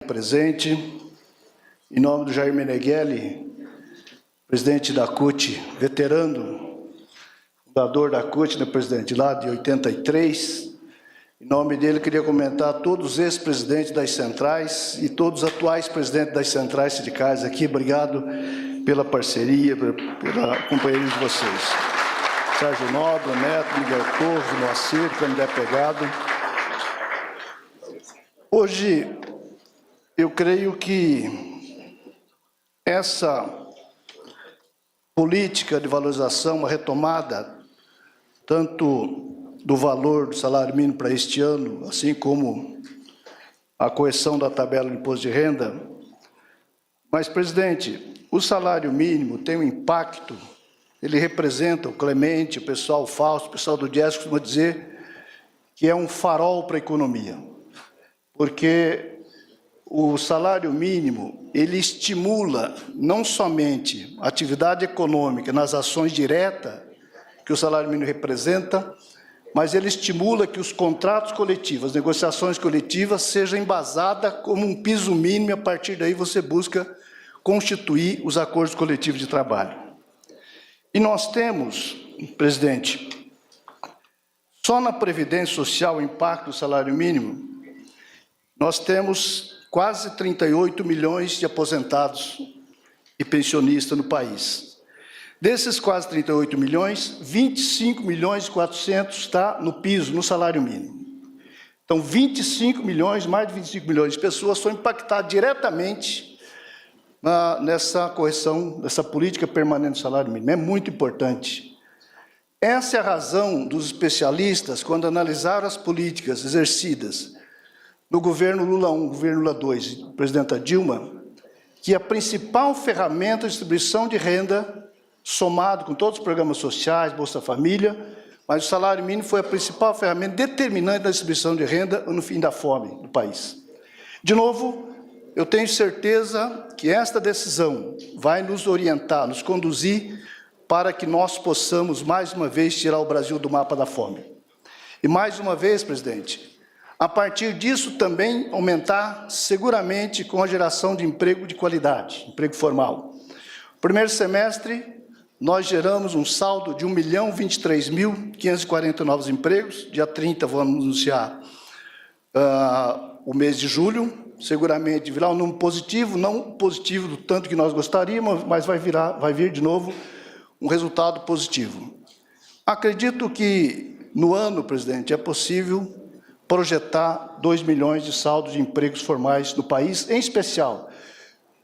Presente, em nome do Jair Meneghelli, presidente da CUT, veterano, fundador da CUT, né, presidente, lá de 83, em nome dele queria comentar todos os ex-presidentes das centrais e todos os atuais presidentes das centrais sindicais aqui, obrigado pela parceria, pela companhia de vocês. Sérgio Nobre, Neto, Miguel Torres, Moacir, Candé Pegado. Hoje, eu creio que essa política de valorização, uma retomada, tanto do valor do salário mínimo para este ano, assim como a correção da tabela do imposto de renda. Mas, presidente, o salário mínimo tem um impacto, ele representa o Clemente, o pessoal Fausto, o pessoal do Dias costuma dizer que é um farol para a economia, porque o salário mínimo, ele estimula não somente a atividade econômica nas ações diretas que o salário mínimo representa, mas ele estimula que os contratos coletivos, as negociações coletivas, sejam embasadas como um piso mínimo e, a partir daí, você busca constituir os acordos coletivos de trabalho. E nós temos, presidente, só na Previdência Social, o impacto do salário mínimo, nós temos quase 38 milhões de aposentados e pensionistas no país. Desses quase 38 milhões, 25 milhões e 400 está no piso, no salário mínimo. Então, 25 milhões, mais de 25 milhões de pessoas são impactadas diretamente nessa correção, nessa política permanente do salário mínimo. É muito importante. Essa é a razão dos especialistas, quando analisaram as políticas exercidas no governo Lula I, governo Lula II, presidenta Dilma, que a principal ferramenta de distribuição de renda, somado com todos os programas sociais, Bolsa Família, mas o salário mínimo foi a principal ferramenta determinante da distribuição de renda no fim da fome no país. De novo, eu tenho certeza que esta decisão vai nos orientar, nos conduzir para que nós possamos, mais uma vez, tirar o Brasil do mapa da fome. E, mais uma vez, presidente, a partir disso, também aumentar seguramente com a geração de emprego de qualidade, emprego formal. No primeiro semestre, nós geramos um saldo de 1.023.540 novos empregos. Dia 30, vamos anunciar o mês de julho. Seguramente virá um número positivo, não positivo do tanto que nós gostaríamos, mas vai vir de novo um resultado positivo. Acredito que no ano, presidente, é possível projetar 2 milhões de saldos de empregos formais no país, em especial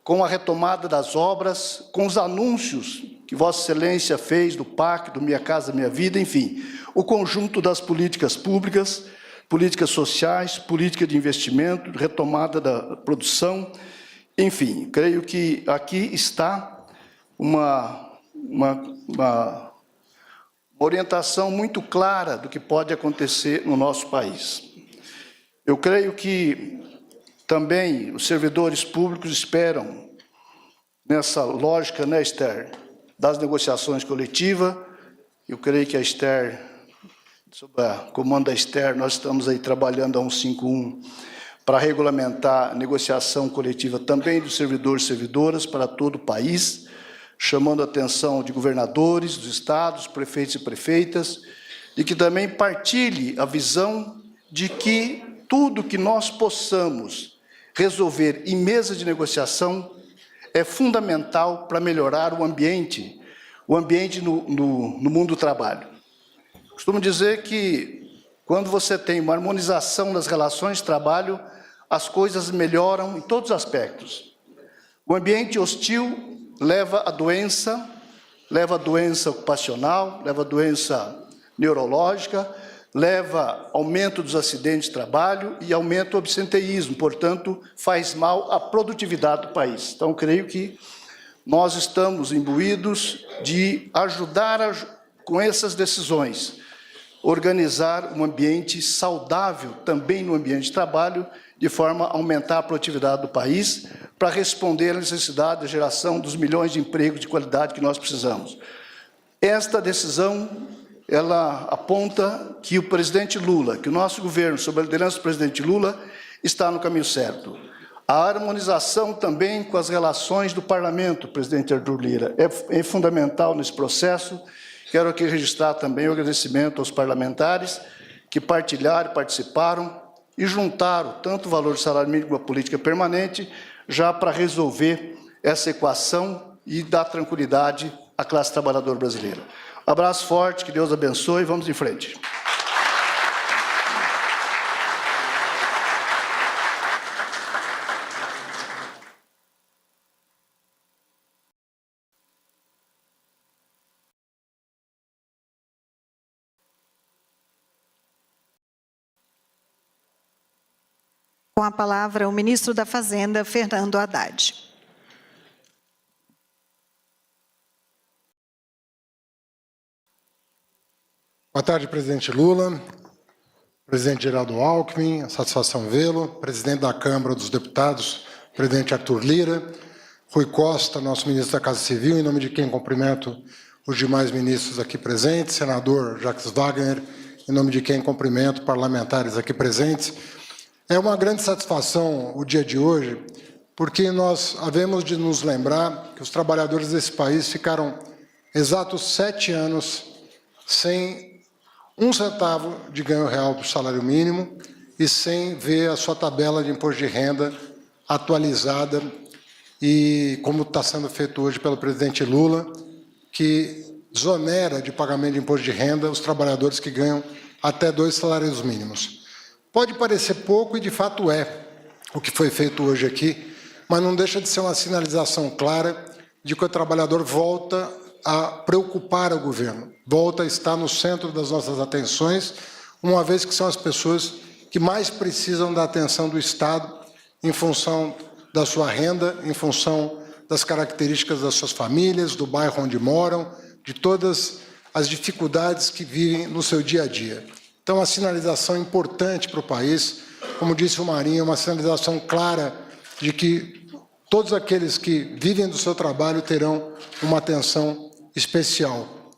com a retomada das obras, com os anúncios que Vossa Excelência fez do PAC, do Minha Casa Minha Vida, enfim, o conjunto das políticas públicas, políticas sociais, política de investimento, retomada da produção, enfim, creio que aqui está uma orientação muito clara do que pode acontecer no nosso país. Eu creio que também os servidores públicos esperam, nessa lógica, né, Esther, das negociações coletivas. Eu creio que a Esther, sob o comando da Esther, nós estamos aí trabalhando a 151 para regulamentar a negociação coletiva também dos servidores e servidoras para todo o país, chamando a atenção de governadores, dos estados, prefeitos e prefeitas, e que também partilhe a visão de que tudo que nós possamos resolver em mesa de negociação é fundamental para melhorar o ambiente no mundo do trabalho. Costumo dizer que, quando você tem uma harmonização das relações de trabalho, as coisas melhoram em todos os aspectos. O ambiente hostil leva à doença ocupacional, leva à doença neurológica, leva ao aumento dos acidentes de trabalho e aumento do absenteísmo, portanto, faz mal à produtividade do país. Então, creio que nós estamos imbuídos de ajudar com essas decisões, organizar um ambiente saudável também no ambiente de trabalho, de forma a aumentar a produtividade do país, para responder à necessidade da geração dos milhões de empregos de qualidade que nós precisamos. Esta decisão, ela aponta que o presidente Lula, que o nosso governo, sob a liderança do presidente Lula, está no caminho certo. A harmonização também com as relações do Parlamento, presidente Arthur Lira, é fundamental nesse processo. Quero aqui registrar também o agradecimento aos parlamentares que partilharam, participaram e juntaram tanto o valor do salário mínimo como a política permanente, já para resolver essa equação e dar tranquilidade à classe trabalhadora brasileira. Abraço forte, que Deus abençoe, vamos em frente. Com a palavra, o ministro da Fazenda, Fernando Haddad. Boa tarde, presidente Lula, presidente Geraldo Alckmin, satisfação vê-lo, presidente da Câmara dos Deputados, presidente Arthur Lira, Rui Costa, nosso ministro da Casa Civil, em nome de quem cumprimento os demais ministros aqui presentes, senador Jacques Wagner, em nome de quem cumprimento parlamentares aqui presentes. É uma grande satisfação o dia de hoje, porque nós havemos de nos lembrar que os trabalhadores desse país ficaram exatos 7 anos sem 1 centavo de ganho real do salário mínimo e sem ver a sua tabela de imposto de renda atualizada e como está sendo feito hoje pelo presidente Lula, que desonera de pagamento de imposto de renda os trabalhadores que ganham até 2 salários mínimos. Pode parecer pouco e, de fato, é o que foi feito hoje aqui, mas não deixa de ser uma sinalização clara de que o trabalhador volta a preocupar o governo, volta a estar no centro das nossas atenções, uma vez que são as pessoas que mais precisam da atenção do Estado em função da sua renda, em função das características das suas famílias, do bairro onde moram, de todas as dificuldades que vivem no seu dia a dia. Então, uma sinalização importante para o país, como disse o Marinho, uma sinalização clara de que todos aqueles que vivem do seu trabalho terão uma atenção especial.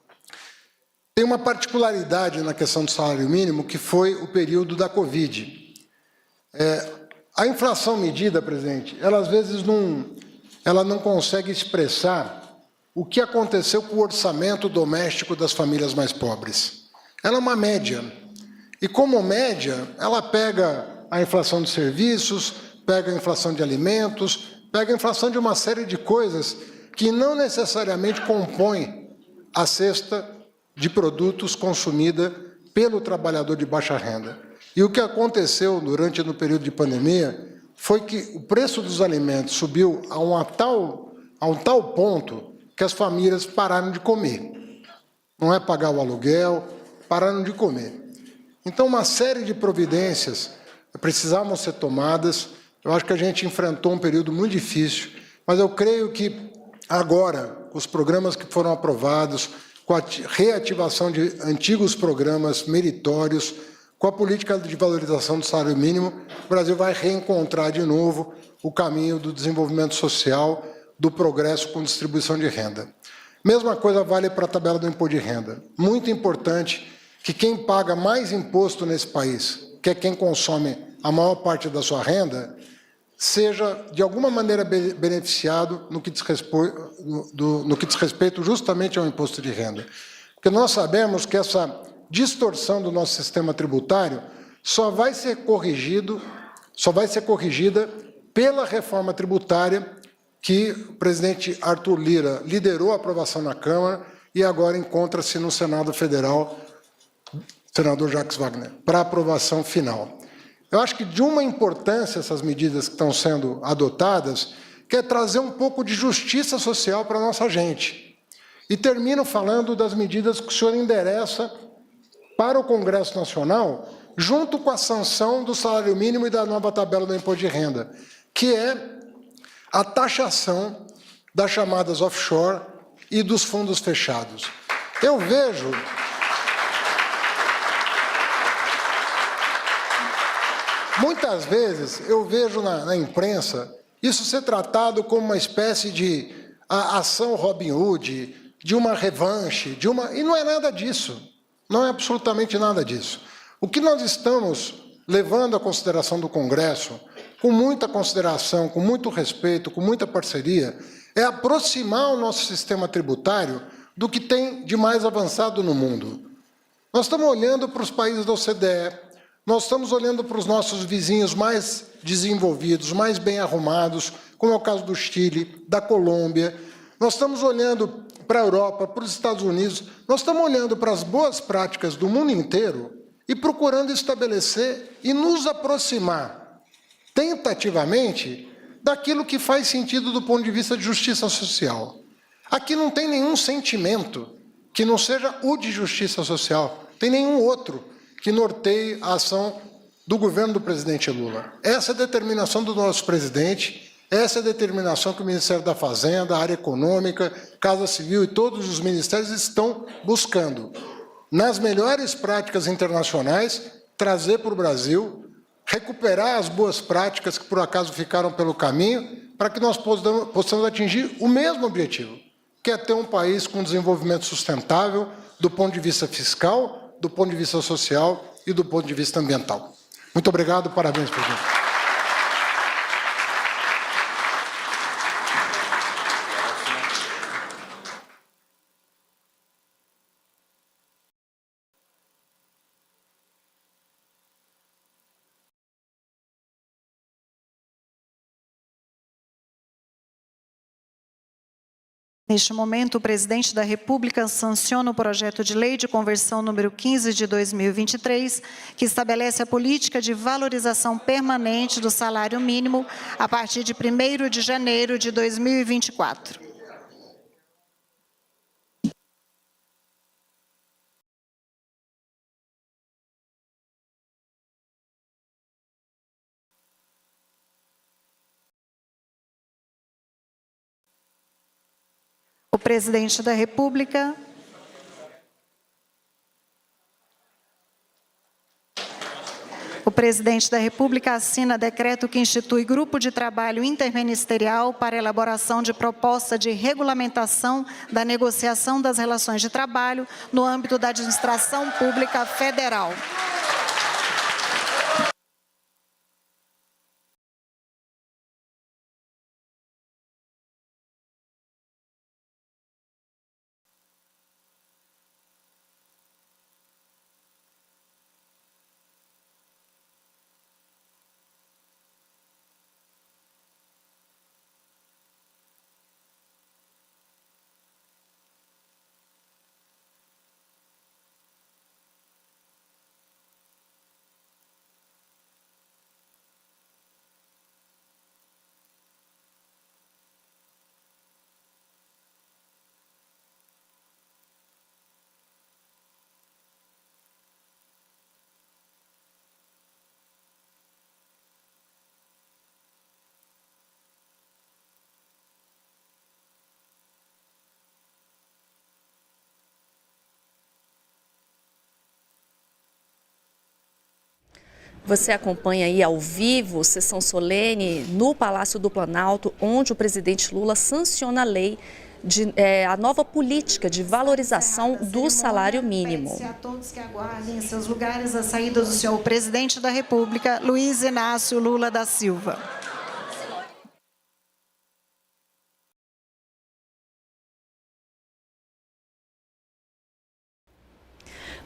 Tem uma particularidade na questão do salário mínimo, que foi o período da Covid. A inflação medida, presidente, ela às vezes não consegue expressar o que aconteceu com o orçamento doméstico das famílias mais pobres. Ela é uma média. E, como média, ela pega a inflação de serviços, pega a inflação de alimentos, pega a inflação de uma série de coisas que não necessariamente compõem a cesta de produtos consumida pelo trabalhador de baixa renda. E o que aconteceu no período de pandemia foi que o preço dos alimentos subiu a um tal ponto que as famílias pararam de comer. Não é pagar o aluguel, pararam de comer. Então, uma série de providências precisavam ser tomadas. Eu acho que a gente enfrentou um período muito difícil, mas eu creio que agora, os programas que foram aprovados, com a reativação de antigos programas meritórios, com a política de valorização do salário mínimo, o Brasil vai reencontrar de novo o caminho do desenvolvimento social, do progresso com distribuição de renda. Mesma coisa vale para a tabela do imposto de renda. Muito importante que quem paga mais imposto nesse país, que é quem consome a maior parte da sua renda, seja, de alguma maneira, beneficiado no que diz respeito justamente ao imposto de renda. Porque nós sabemos que essa distorção do nosso sistema tributário só vai ser corrigida pela reforma tributária que o presidente Arthur Lira liderou a aprovação na Câmara e agora encontra-se no Senado Federal, senador Jacques Wagner, para aprovação final. Eu acho que de uma importância essas medidas que estão sendo adotadas, que é trazer um pouco de justiça social para a nossa gente. E termino falando das medidas que o senhor endereça para o Congresso Nacional, junto com a sanção do salário mínimo e da nova tabela do imposto de renda, que é a taxação das chamadas offshore e dos fundos fechados. Eu vejo... Muitas vezes eu vejo na imprensa isso ser tratado como uma espécie de ação Robin Hood, de uma revanche, e não é nada disso, não é absolutamente nada disso. O que nós estamos levando à consideração do Congresso com muita consideração, com muito respeito, com muita parceria, é aproximar o nosso sistema tributário do que tem de mais avançado no mundo. Nós estamos olhando para os países da OCDE, nós estamos olhando para os nossos vizinhos mais desenvolvidos, mais bem arrumados, como é o caso do Chile, da Colômbia. Nós estamos olhando para a Europa, para os Estados Unidos, nós estamos olhando para as boas práticas do mundo inteiro e procurando estabelecer e nos aproximar, tentativamente, daquilo que faz sentido do ponto de vista de justiça social. Aqui não tem nenhum sentimento que não seja o de justiça social, tem nenhum outro que norteie a ação do governo do presidente Lula. Essa é a determinação do nosso presidente, essa é a determinação que o Ministério da Fazenda, a área econômica, Casa Civil e todos os ministérios estão buscando, nas melhores práticas internacionais, trazer para o Brasil, recuperar as boas práticas que por acaso ficaram pelo caminho, para que nós possamos atingir o mesmo objetivo, que é ter um país com desenvolvimento sustentável do ponto de vista fiscal, do ponto de vista social e do ponto de vista ambiental. Muito obrigado, parabéns, presidente. Neste momento, o presidente da República sanciona o projeto de lei de conversão número 15 de 2023, que estabelece a política de valorização permanente do salário mínimo a partir de 1º de janeiro de 2024. O presidente da República assina decreto que institui grupo de trabalho interministerial para elaboração de proposta de regulamentação da negociação das relações de trabalho no âmbito da administração pública federal. Você acompanha aí ao vivo, sessão solene no Palácio do Planalto, onde o presidente Lula sanciona a lei, a nova política de valorização do salário mínimo. Pede-se a todos que aguardem em seus lugares a saída do senhor presidente da República, Luiz Inácio Lula da Silva.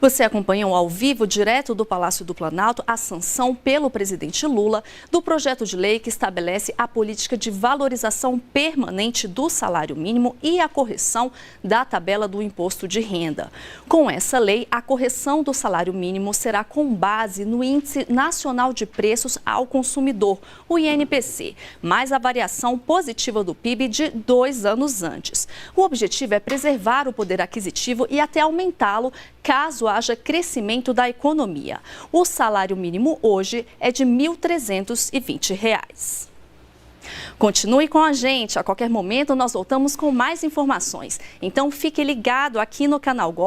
Você acompanhou ao vivo, direto do Palácio do Planalto, a sanção pelo presidente Lula do projeto de lei que estabelece a política de valorização permanente do salário mínimo e a correção da tabela do imposto de renda. Com essa lei, a correção do salário mínimo será com base no Índice Nacional de Preços ao Consumidor, o INPC, mais a variação positiva do PIB de 2 anos antes. O objetivo é preservar o poder aquisitivo e até aumentá-lo caso haja crescimento da economia. O salário mínimo hoje é de R$ 1.320. Continue com a gente, a qualquer momento nós voltamos com mais informações. Então fique ligado aqui no canal Gov.